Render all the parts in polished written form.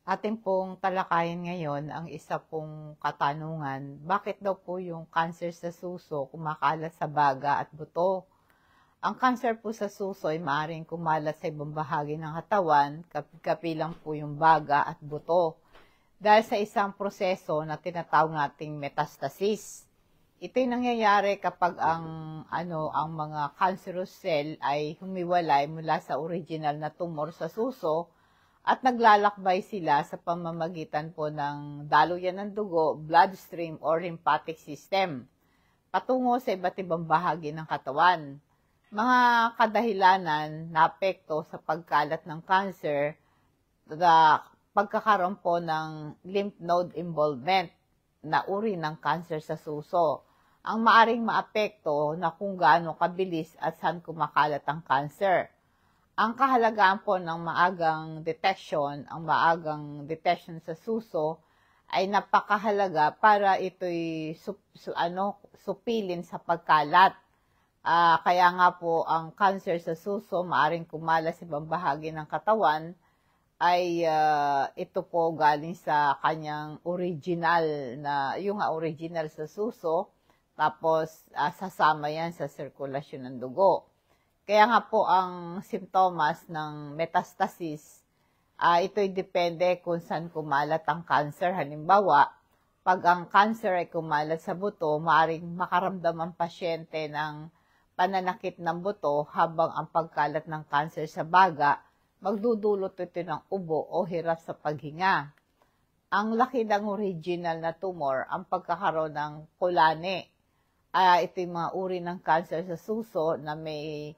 Atin pong talakayin ngayon ang isa pong katanungan, bakit daw po yung cancer sa suso kumakalat sa baga at buto? Ang cancer po sa suso ay maaaring kumalat sa ibang bahagi ng katawan, kapilang po yung baga at buto, dahil sa isang proseso na tinatawag nating metastasis. Ito'y nangyayari kapag ang mga cancerous cell ay humiwalay mula sa original na tumor sa suso at naglalakbay sila sa pamamagitan po ng daluyan ng dugo, bloodstream or lymphatic system patungo sa iba't ibang bahagi ng katawan. Mga kadahilanan na apekto sa pagkalat ng cancer, pagkakaroon po ng lymph node involvement na uri ng cancer sa suso. Ang maaring maapekto na kung gaano kabilis at saan kumakalat ang cancer. Ang kahalagahan po ng maagang detection sa suso ay napakahalaga para ito'y supilin sa pagkalat. Kaya nga po ang cancer sa suso maaring kumalat sa ibang bahagi ng katawan ay ito po galing sa kanyang original sa suso, tapos sasama yan sa sirkulasyon ng dugo. Kaya nga po ang simptomas ng metastasis, ito'y depende kung saan kumalat ang cancer. Halimbawa, pag ang cancer ay kumalat sa buto, maaaring makaramdam ang pasyente ng pananakit ng buto habang ang pagkalat ng cancer sa baga, magdudulot ito ng ubo o hirap sa paghinga. Ang laki ng original na tumor, ang pagkakaroon ng kulani. Ito yung mga uri ng cancer sa suso na may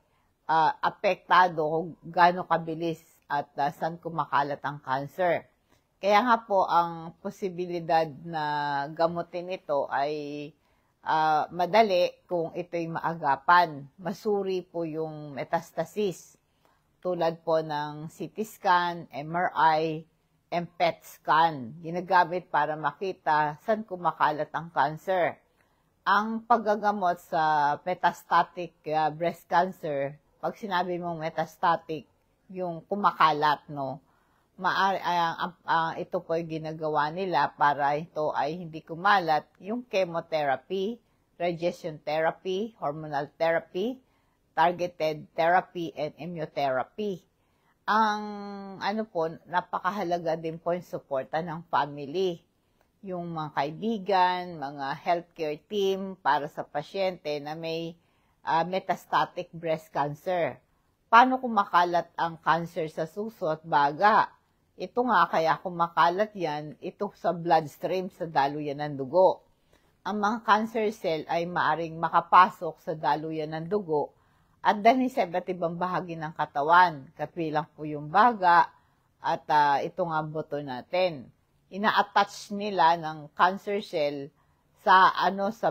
apektado kung gaano kabilis at saan kumakalat ang cancer. Kaya nga po, ang posibilidad na gamutin ito ay madali kung ito'y maagapan. Masuri po yung metastasis, tulad po ng CT scan, MRI, and PET scan. Ginagamit para makita saan kumakalat ang cancer. Ang paggagamot sa metastatic breast cancer, pag sinabi mong metastatic, yung kumakalat, no? Ito po ay ginagawa nila para ito ay hindi kumalat, yung chemotherapy, radiation therapy, hormonal therapy, targeted therapy, and immunotherapy. Ang napakahalaga din po yung suporta ng family, yung mga kaibigan, mga healthcare team para sa pasyente na may metastatic breast cancer. Paano kumakalat ang cancer sa suso at baga? Ito nga, kaya kumakalat yan, ito sa bloodstream, sa daluyan ng dugo. Ang mga cancer cell ay maaring makapasok sa daluyan ng dugo at dalhin sa iba't ibang bahagi ng katawan, kapilang po yung baga at ito nga buto natin. Ina-attach nila ng cancer cell sa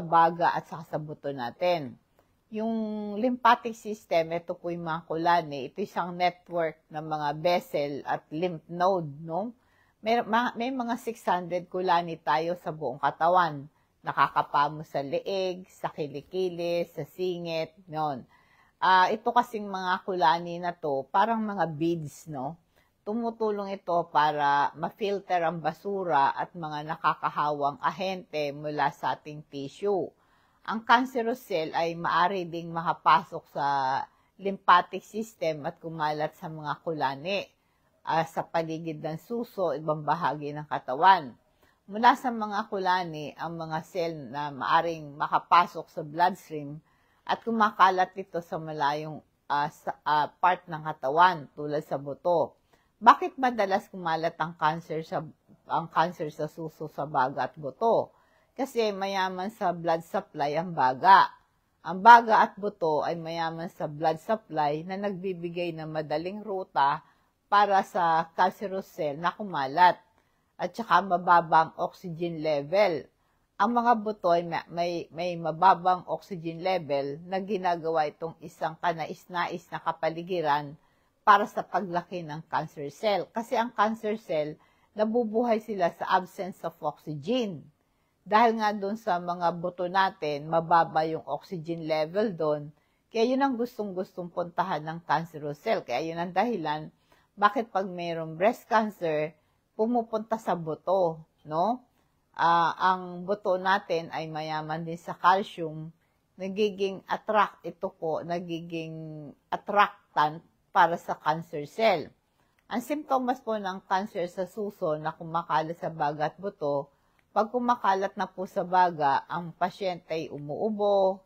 baga at sa buto natin. Yung lymphatic system, ito po yung mga kulani, ito isang network ng mga vessel at lymph node, no? May mga 600 kulani tayo sa buong katawan. Nakakapamo sa leeg, sa kilikili, sa singit, noon. Ito kasing mga kulani na to, parang mga beads, no? Tumutulong ito para ma-filter ang basura at mga nakakahawang ahente mula sa ating tissue. Ang cancerous cell ay maaari ding makapasok sa lymphatic system at kumalat sa mga kulani sa paligid ng suso, ibang bahagi ng katawan. Mula sa mga kulani, ang mga cell na maaring makapasok sa bloodstream at kumakalat ito sa malayong part ng katawan tulad sa buto. Bakit madalas kumalat ang cancer sa suso, sa baga at buto? Kasi mayaman sa blood supply ang baga. Ang baga at buto ay mayaman sa blood supply na nagbibigay ng madaling ruta para sa cancerous cell na kumalat at saka mababang oxygen level. Ang mga buto ay may mababang oxygen level na ginagawa itong isang kanais-nais na kapaligiran para sa paglaki ng cancer cell. Kasi ang cancer cell, nabubuhay sila sa absence of oxygen. Dahil nga doon sa mga buto natin, mababa yung oxygen level doon. Kaya yun ang gustong-gustong puntahan ng cancerous cell. Kaya yun ang dahilan bakit pag mayroong breast cancer, pumupunta sa buto, no? Ang buto natin ay mayaman din sa calcium, nagiging attractant para sa cancer cell. Ang simptomas po ng cancer sa suso na kumakalat sa baga at buto, pag kumakalat na po sa baga, ang pasyente ay umuubo,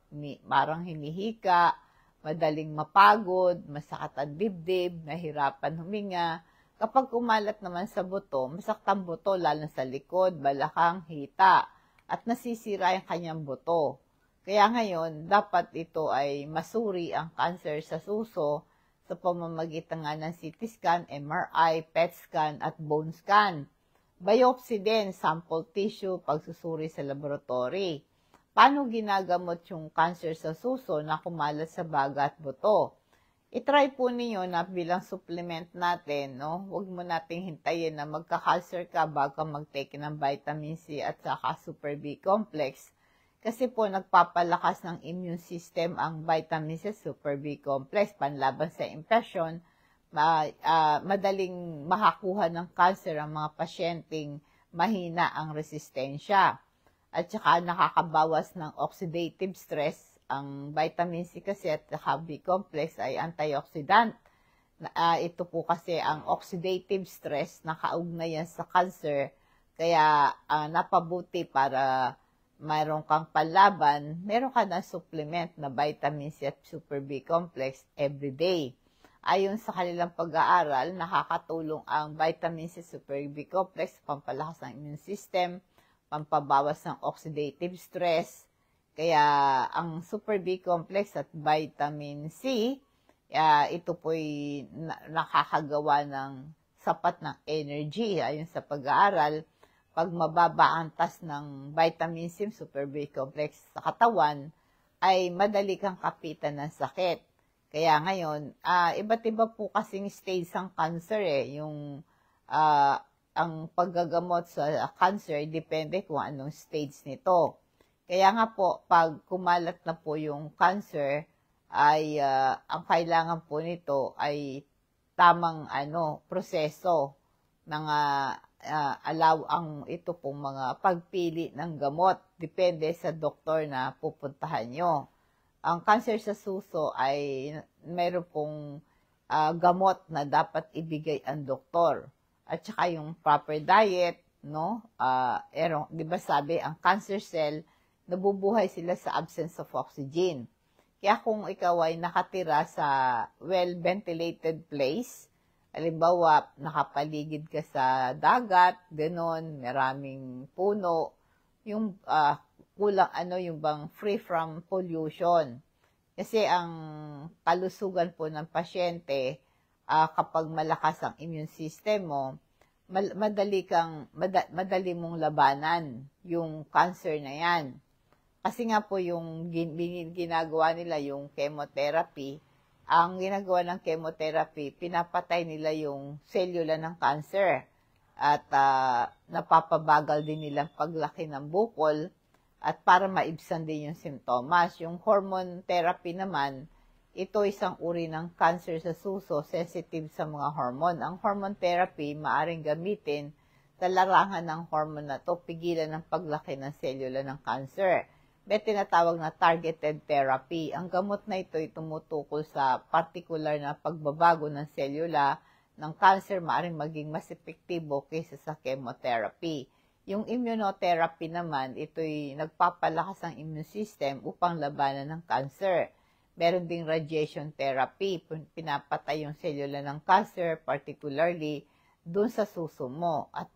parang hinihika, madaling mapagod, masakit ang dibdib, nahirapan huminga. Kapag kumalat naman sa buto, masaktang buto lalo sa likod, balakang, hita, at nasisira yung kanyang buto. Kaya ngayon, dapat ito ay masuri ang cancer sa suso sa pamamagitan nga ng CT scan, MRI, PET scan, at bone scan. Biopsy din, sample tissue, pagsusuri sa laboratory. Paano ginagamot yung cancer sa suso na kumalat sa baga at buto? I-try po ninyo na bilang supplement natin, no? Huwag mo nating hintayin na magka-cancer ka bago mag-take ng vitamin C at saka Super B complex. Kasi po nagpapalakas ng immune system ang vitamin C, Super B complex, panlaban sa infection. Madaling makakuha ng cancer ang mga pasyenteng mahina ang resistensya. At saka nakakabawas ng oxidative stress. Ang vitamin C kasi at B complex ay antioxidant. Ito po kasi ang oxidative stress na kaugnayan sa cancer. Kaya napabuti para mayroon kang panlaban, meron ka na supplement na vitamin C at Super B complex every day. Ayon sa kanilang pag-aaral, nakakatulong ang vitamin C Super B complex pampalakas ng immune system, pampabawas ng oxidative stress. Kaya ang Super B complex at vitamin C, ito po'y nakakagawa ng sapat ng energy. Ayon sa pag-aaral, pag mababa ang tas ng vitamin C, Super B complex sa katawan, ay madali kang kapitan ng sakit. Kaya ngayon, iba't iba po kasing stage ng cancer yung ang paggagamot sa cancer, depende kung anong stage nito. Kaya nga po, pag kumalat na po yung cancer, ay ang kailangan po nito ay tamang proseso ng ito pong mga pagpili ng gamot. Depende sa doktor na pupuntahan nyo. Ang cancer sa suso ay mayroon pong gamot na dapat ibigay ang doktor. At saka yung proper diet, no? Di ba sabi, ang cancer cell, nabubuhay sila sa absence of oxygen. Kaya kung ikaw ay nakatira sa well-ventilated place, halimbawa, nakapaligid ka sa dagat, ganon, maraming puno, yung kulang yung bang free from pollution. Kasi ang kalusugan po ng pasyente, kapag malakas ang immune system mo, madali mong labanan yung cancer na yan. Kasi nga po yung ginagawa nila yung chemotherapy, ang ginagawa ng chemotherapy, pinapatay nila yung selula ng cancer at napapabagal din nilang paglaki ng bukol at para maibsan din yung simptomas. Yung hormone therapy naman, ito isang uri ng cancer sa suso, sensitive sa mga hormone. Ang hormone therapy, maaring gamitin sa larangan ng hormone na to, pigilan ng paglaki ng selula ng cancer. May tinatawag na targeted therapy. Ang gamot na ito ay tumutukol sa particular na pagbabago ng selula ng cancer, maaaring maging mas epektibo kaysa sa chemotherapy. Yung immunotherapy naman, ito'y nagpapalakas ng immune system upang labanan ng cancer. Meron ding radiation therapy, pinapatay yung selula ng cancer, particularly dun sa suso mo at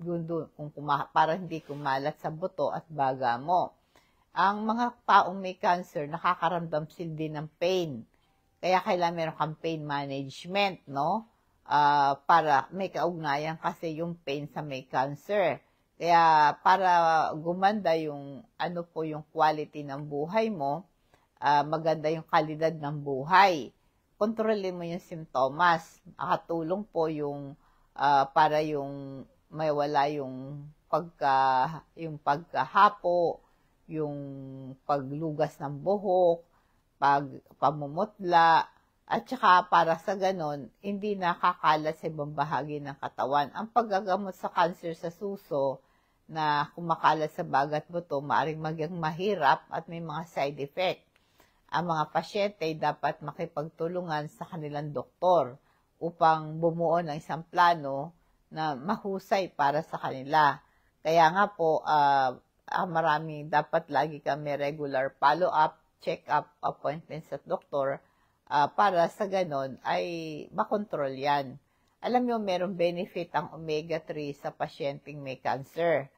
para hindi kumalat sa buto at baga mo. Ang mga taong may cancer, nakakaramdam sila din ng pain. Kaya kailangan meron kang pain management, no? Para may kaugnayan kasi yung pain sa may cancer. Kaya para gumanda yung yung quality ng buhay mo, maganda yung kalidad ng buhay. Kontrolin mo yung simptomas. Nakatulong po yung para yung may wala yung pagkahapo, yung paglugas ng buhok, pamumutla, At saka para sa ganon, hindi nakakalat sa ibang bahagi ng katawan. Ang paggagamot sa cancer sa suso na kumakalat sa bagat buto, maaaring maging mahirap at may mga side effect. Ang mga pasyente dapat makipagtulungan sa kanilang doktor upang bumuo ng isang plano na mahusay para sa kanila. Kaya nga po, marami dapat lagi kami regular follow-up, check-up appointments sa doktor para sa ganon ay makontrol yan. Alam nyo, merong benefit ang omega-3 sa pasyenteng may cancer.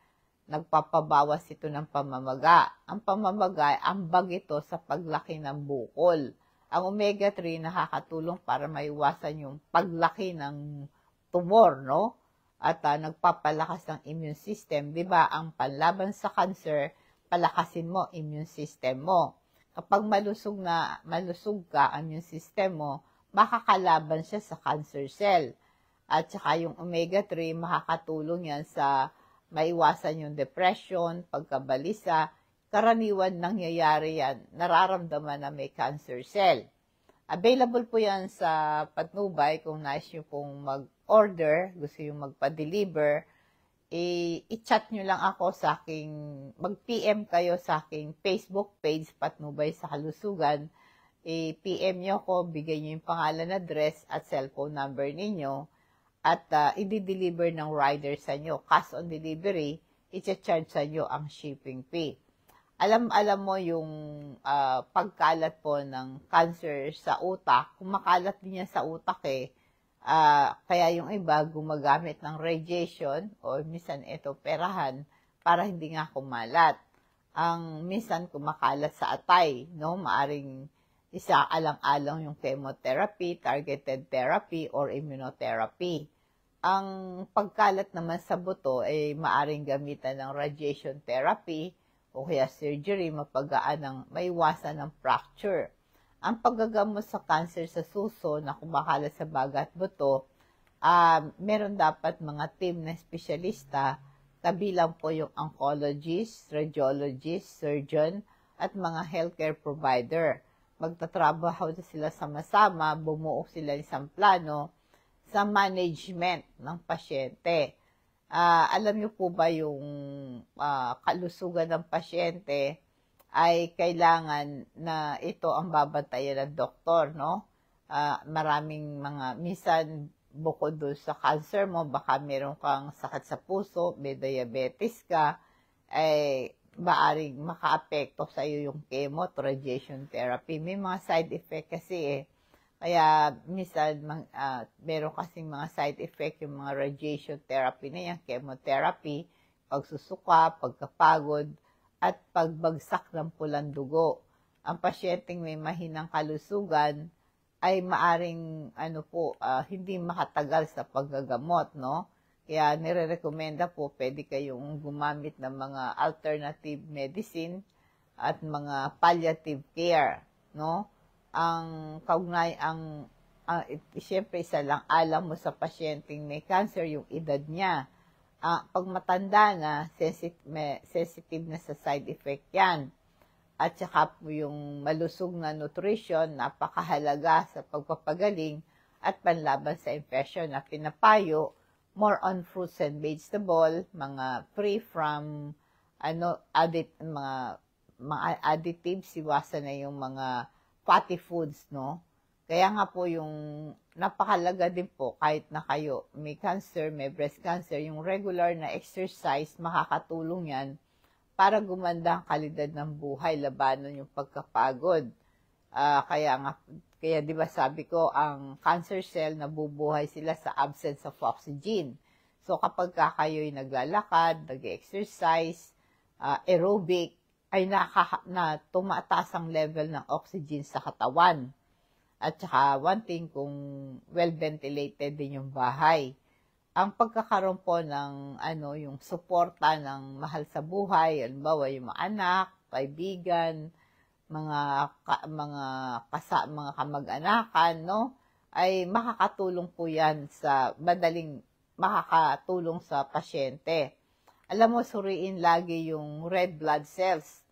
Nagpapabawas ito ng pamamaga. Ang pamamaga, ambag ito sa paglaki ng bukol. Ang omega-3 nakakatulong para maiwasan yung paglaki ng tumor, no? At nagpapalakas ng immune system. Diba, ang panlaban sa cancer, palakasin mo immune system mo. Kapag malusog ka ang immune system mo, makakalaban siya sa cancer cell. At saka yung omega-3, makakatulong yan sa maiwasan yung depression, pagkabalisa. Karaniwan nangyayari yan, nararamdaman na may cancer cell. Available po yan sa Patnubay kung nais nyo pong mag-order, gusto nyo magpa-deliver, i-chat nyo lang ako sa aking, mag-PM kayo sa aking Facebook page, Patnubay sa Kalusugan. I-PM nyo ako, bigay nyo yung pangalan, address, at cellphone number ninyo. At i-deliver ng rider sa inyo. Cash on delivery, i-charge sa inyo ang shipping fee. Alam mo yung pagkalat po ng cancer sa utak, kumakalat din yan sa utak kaya yung iba gumagamit ng radiation o minsan ito perahan para hindi nga kumalat. Ang minsan kumakalat sa atay, no? Maaring isa alang-alang yung chemotherapy, targeted therapy, or immunotherapy. Ang pagkalat naman sa buto ay maaring gamitan ng radiation therapy o kaya surgery, mapagaan ng maiwasan ng fracture. Ang paggagamot sa cancer sa suso na kumakalat sa bagat buto, meron dapat mga team na espesyalista, kabilang po yung oncologist, radiologist, surgeon, at mga healthcare provider. Magtatrabaho sila sama-sama, bumuo sila isang plano sa management ng pasyente. Alam niyo po ba yung kalusugan ng pasyente ay kailangan na ito ang babantayan ng doktor, no? Maraming minsan bukod doon sa cancer mo, baka meron kang sakit sa puso, may diabetes ka, ay maaring maka-apekto sa iyo yung chemo, radiation therapy. May mga side effect kasi Kaya minsan meron kasing mga side effect yung mga radiation therapy na yan, chemotherapy, pagsusuka, pagkapagod, at pagbagsak ng pulang dugo. Ang pasyenteng may mahinang kalusugan ay maaring hindi makatagal sa paggagamot, no? Kaya nire-recommenda po, pwede kayong gumamit ng mga alternative medicine at mga palliative care, no? Siyempre isa lang alam mo sa pasyenteng may cancer, yung edad niya. Pag matanda na, sensitive na sa side effect yan. At saka po yung malusog na nutrition, napakahalaga sa pagpapagaling at panlaban sa infection na pinapayo, more on fruits and vegetable, mga free from mga additives, iwasan na yung mga fatty foods, no? Kaya nga po yung napakalaga din po, kahit na kayo may cancer, may breast cancer, yung regular na exercise, makakatulong yan para gumanda ang kalidad ng buhay, labanan yung pagkapagod. Kaya di ba sabi ko, ang cancer cell, nabubuhay sila sa absence of oxygen. So kapag kayo'y naglalakad, nag-exercise, aerobic, ay tumataas ang level ng oxygen sa katawan. At saka, one thing, kung well-ventilated din yung bahay. Ang pagkakaroon po ng yung suporta ng mahal sa buhay, halimbawa yung mga anak, kaibigan, mga kamag-anakan, no? Ay makakatulong po yan madaling makakatulong sa pasyente. Alam mo, suriin lagi yung red blood cells.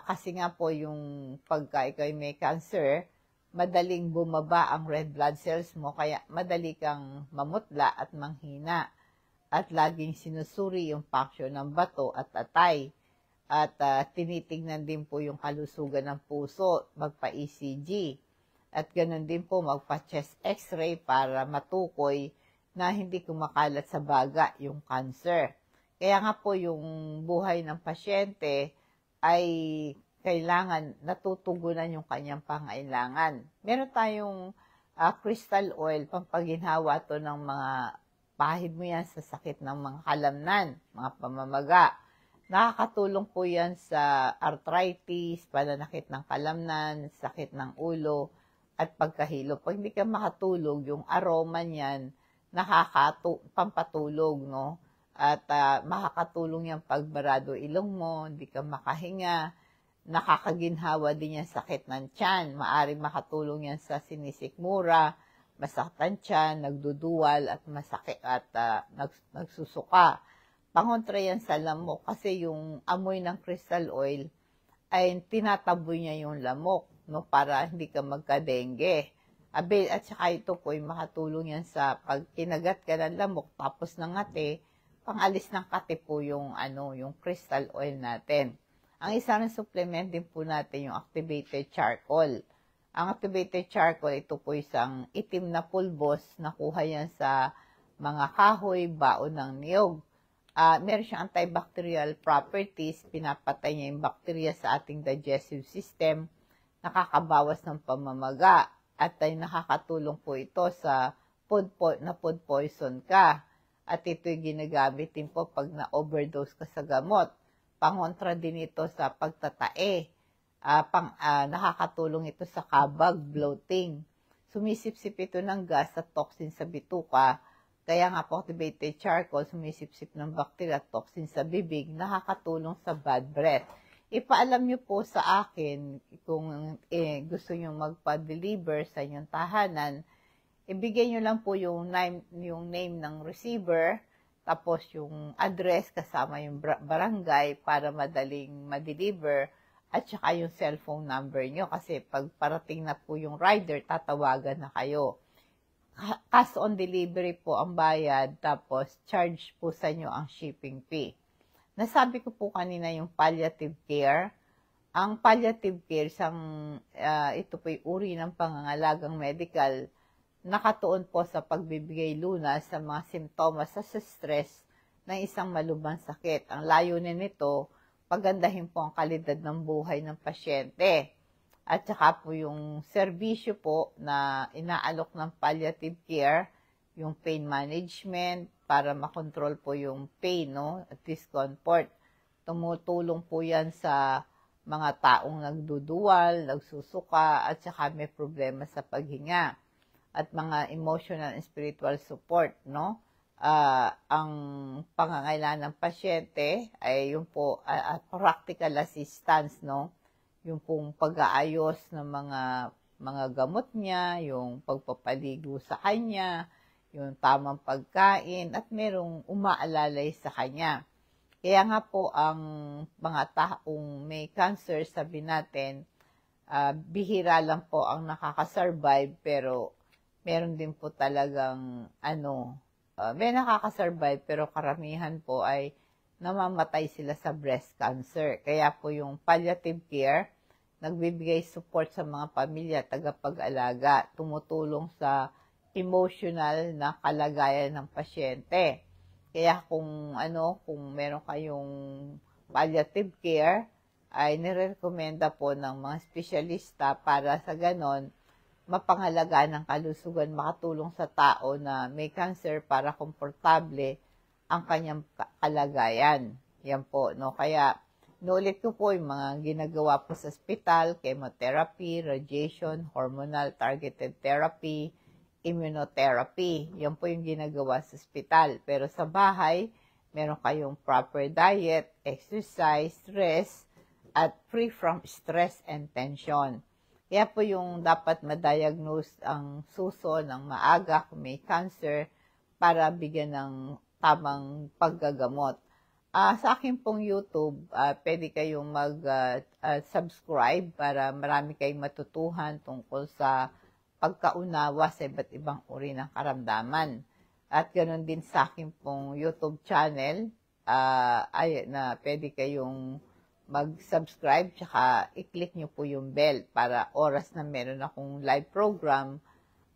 Kasi nga po yung pagka ikaw may cancer, madaling bumaba ang red blood cells mo, kaya madali kang mamutla at manghina. At laging sinusuri yung function ng bato at atay. At tinitingnan din po yung kalusugan ng puso, magpa-ECG. At ganoon din po magpa-chest x-ray para matukoy na hindi kumakalat sa baga yung cancer. Kaya nga po yung buhay ng pasyente ay kailangan natutugunan yung kanyang pangailangan. Meron tayong crystal oil, pampaginhawa to ng mga pahid mo yan sa sakit ng mga kalamnan, mga pamamaga. Nakakatulong po yan sa arthritis, pananakit ng kalamnan, sakit ng ulo, at pagkahilo. Pag hindi ka makatulog, yung aroma niyan, pampatulog, no? At makakatulong yan pagbarado ilong mo, hindi ka makahinga, nakakaginhawa din yan sakit ng tiyan, maaring makatulong yan sa sinisikmura, masaktan tiyan, nagduduwal at masakit at nagsusuka. Pangontra yan sa lamok kasi yung amoy ng crystal oil ay tinataboy niya yung lamok, no, para hindi ka magka-dengue. At saka ito po ay makatulong yan sa pag kinagat ka ng lamok tapos nangati, pangalis ng kati po yung yung crystal oil natin. Ang isang supplement din po natin yung activated charcoal. Ang activated charcoal, ito po isang itim na pulbos, nakuha yan sa mga kahoy, baon ng niyog. Meron siyang antibacterial properties, pinapatay niya yung bacteria sa ating digestive system, nakakabawas ng pamamaga, at ay nakakatulong po ito sa food poison ka. At ito'y ginagamit din po pag na-overdose ka sa gamot. Pangontra din ito sa pagtatae. Nakakatulong ito sa kabag, bloating. Sumisipsip ito ng gas at toxin sa bituka. Kaya nga po activated charcoal, sumisipsip ng bacteria at toxin sa bibig, nakakatulong sa bad breath. Ipaalam nyo po sa akin kung gusto nyo magpa-deliver sa inyong tahanan, ibigay nyo lang po yung name ng receiver, tapos yung address kasama yung barangay para madaling ma-deliver, at saka yung cellphone number nyo kasi pag parating na po yung rider, tatawagan na kayo. Cash on delivery po ang bayad, tapos charge po sa inyo ang shipping fee. Nasabi ko po kanina yung palliative care. Ang palliative care, ito po yung uri ng pangangalagang medical, nakatuon po sa pagbibigay lunas sa mga simptomas sa stress ng isang malubhang sakit. Ang layunin nito, pagandahin po ang kalidad ng buhay ng pasyente. At saka po yung serbisyo po na inaalok ng palliative care, yung pain management, para makontrol po yung pain, no, at discomfort. Tumutulong po yan sa mga taong nagduduwal, nagsusuka, at saka may problema sa paghinga. At mga emotional and spiritual support, no? Ang pangangailangan ng pasyente ay yung po practical assistance, no? Yung pong pag-aayos ng mga gamot niya, yung pagpapaligo sa kanya, yung tamang pagkain, at merong umaalalay sa kanya. Kaya nga po ang mga taong may cancer, sabi natin, bihira lang po ang nakakasurvive, pero meron din po talagang may nakakasurvive, pero karamihan po ay namamatay sila sa breast cancer. Kaya po yung palliative care, nagbibigay support sa mga pamilya, tagapag-alaga, tumutulong sa emotional na kalagayan ng pasyente. Kaya kung meron kayong palliative care, ay nirekomenda po ng mga espesyalista para sa ganon, mapangalagaan ng kalusugan, makatulong sa tao na may cancer para komportable ang kanyang kalagayan. Yan po, no? Kaya, inulit ko po yung mga ginagawa po sa ospital, chemotherapy, radiation, hormonal targeted therapy, immunotherapy. Yan po yung ginagawa sa ospital. Pero sa bahay, meron kayong proper diet, exercise, rest, at free from stress and tension. Kaya po yung dapat ma-diagnose ang suso ng maaga kung may cancer para bigyan ng tamang paggagamot. Sa akin pong YouTube, pwede kayong mag-subscribe para marami kayong matutuhan tungkol sa pagkaunawa sa iba't ibang uri ng karamdaman. At ganoon din sa akin pong YouTube channel, na pwede kayong mag-subscribe, tsaka i-click nyo po yung bell para oras na meron akong live program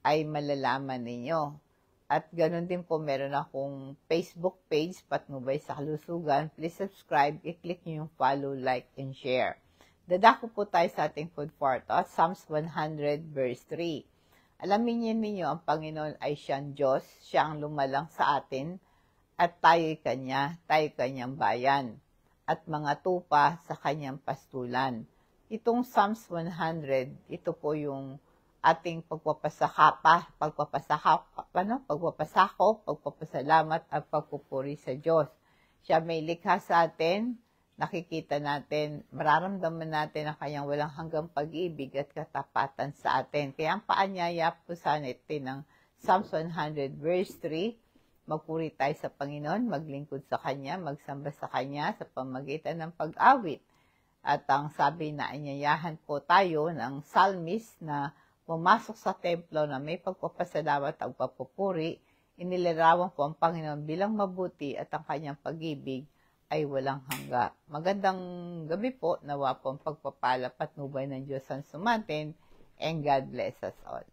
ay malalaman ninyo. At ganoon din po, meron akong Facebook page, Patnubay sa Kalusugan. Please subscribe, i-click nyo yung follow, like, and share. Dadako po tayo sa ating food for thought, Psalms 100 verse 3. Alamin ninyo, ang Panginoon ay siyang Diyos, siya ang lumalang sa atin, at tayo'y kanyang bayan, at mga tupa sa kanyang pastulan. Itong Psalms 100, ito po yung ating pagpapasalamat at pagpupuri sa Diyos. Siya may likha sa atin, nakikita natin, mararamdaman natin ang kanyang walang hanggang pag-ibig at katapatan sa atin. Kaya ang paanyaya po sa natin ng Psalms 100 verse 3, magpuri tayo sa Panginoon, maglingkod sa Kanya, magsamba sa Kanya sa pamagitan ng pag-awit. At ang sabi na anyayahan po tayo ng psalmist na pumasok sa templo na may pagpapasalamat at pagpupuri, inilarawan po ang Panginoon bilang mabuti at ang kanyang pag-ibig ay walang hangga. Magandang gabi po, nawa po ang pagpapala patnubay ng Diyos ang sumatin, and God bless us all.